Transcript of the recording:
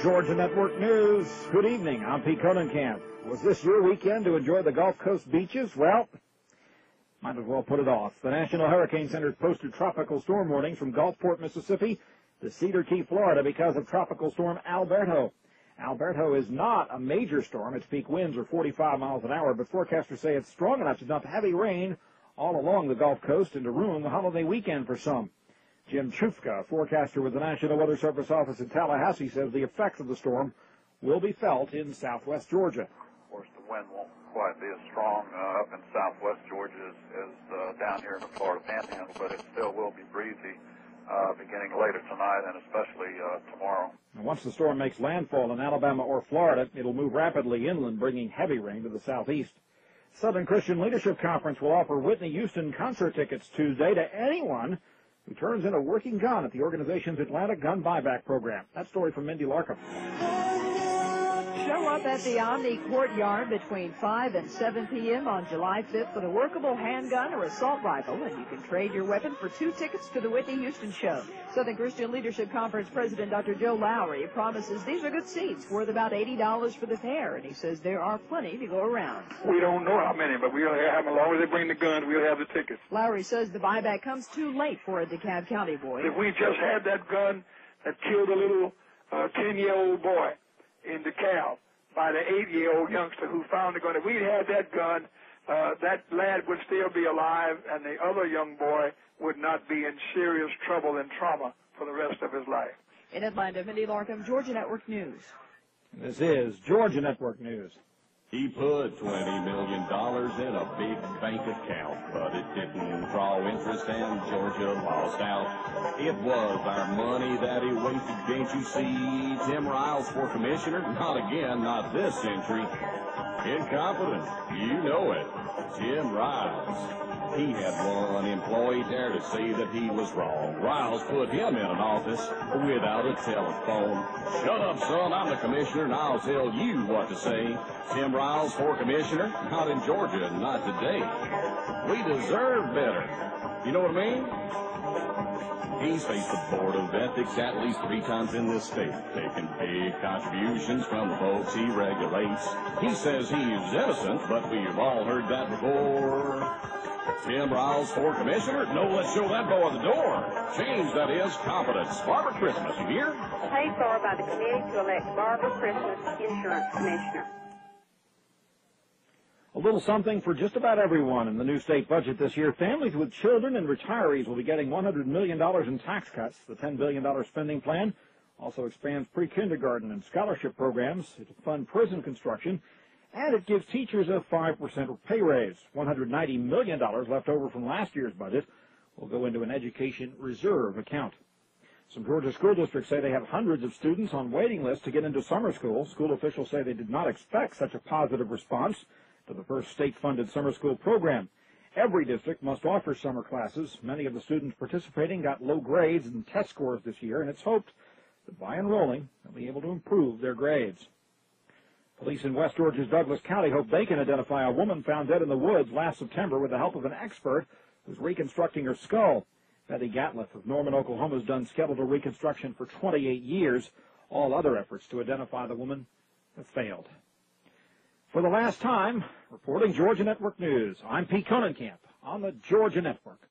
Georgia Network News. Good evening. I'm Pete Conenkamp. Was this your weekend to enjoy the Gulf Coast beaches? Well, might as well put it off. The National Hurricane Center posted tropical storm warnings from Gulfport, Mississippi to Cedar Key, Florida because of tropical storm Alberto. Alberto is not a major storm. Its peak winds are 45 miles an hour, but forecasters say it's strong enough to dump heavy rain all along the Gulf Coast and to ruin the holiday weekend for some. Jim Chufka, forecaster with the National Weather Service office in Tallahassee, says the effects of the storm will be felt in southwest Georgia. Of course, the wind won't quite be as strong up in southwest Georgia as down here in the Florida Panhandle, but it still will be breezy beginning later tonight and especially tomorrow. And once the storm makes landfall in Alabama or Florida, it'll move rapidly inland, bringing heavy rain to the southeast. Southern Christian Leadership Conference will offer Whitney Houston concert tickets Tuesday to anyone who turns in a working gun at the organization's Atlanta gun buyback program. That story from Mindy Larkham. Show up at the Omni Courtyard between 5 and 7 p.m. on July 5th with a workable handgun or assault rifle, and you can trade your weapon for 2 tickets to the Whitney Houston show. Southern Christian Leadership Conference President Dr. Joe Lowry promises these are good seats, worth about $80 for the pair, and he says there are plenty to go around. We don't know how many, but we'll have them. As long as they bring the guns, we'll have the tickets. Lowry says the buyback comes too late for a DeKalb County boy. If we just had that gun that killed a little 10-year-old boy in DeKalb by the 8-year-old youngster who found the gun, if we'd had that gun, that lad would still be alive, and the other young boy would not be in serious trouble and trauma for the rest of his life. In Atlanta, Mindy Larkham, Georgia Network News. This is Georgia Network News. He put $20 million in a big bank account, but it didn't draw interest and Georgia lost out. It was our money that he wasted, can't you see? Tim Riles for commissioner? Not again, not this century. Incompetent, you know it. Tim Riles. He had one employee dare to say that he was wrong. Riles put him in an office without a telephone. Shut up, son, I'm the commissioner, and I'll tell you what to say. Tim Riles for commissioner? Not in Georgia, not today. We deserve better. You know what I mean? He's faced the Board of Ethics at least 3 times in this state, taking big contributions from the folks he regulates. He says he's innocent, but we've all heard that before. Tim Riles for commissioner? No, let's show that boy the door. Change, that is, competence. Barbara Christmas, you hear? Paid for by the committee to elect Barbara Christmas insurance commissioner. A little something for just about everyone in the new state budget this year. Families with children and retirees will be getting $100 million in tax cuts. The $10 billion spending plan also expands pre-kindergarten and scholarship programs to fund prison construction, and it gives teachers a 5% pay raise. $190 million left over from last year's budget will go into an education reserve account. Some Georgia school districts say they have hundreds of students on waiting lists to get into summer school. School officials say they did not expect such a positive response to the first state-funded summer school program. Every district must offer summer classes. Many of the students participating got low grades and test scores this year, and it's hoped that by enrolling, they'll be able to improve their grades. Police in West Georgia's Douglas County hope they can identify a woman found dead in the woods last September with the help of an expert who's reconstructing her skull. Betty Gatliff of Norman, Oklahoma, has done skeletal reconstruction for 28 years. All other efforts to identify the woman have failed. For the last time, reporting Georgia Network News, I'm Pete Conenkamp on the Georgia Network.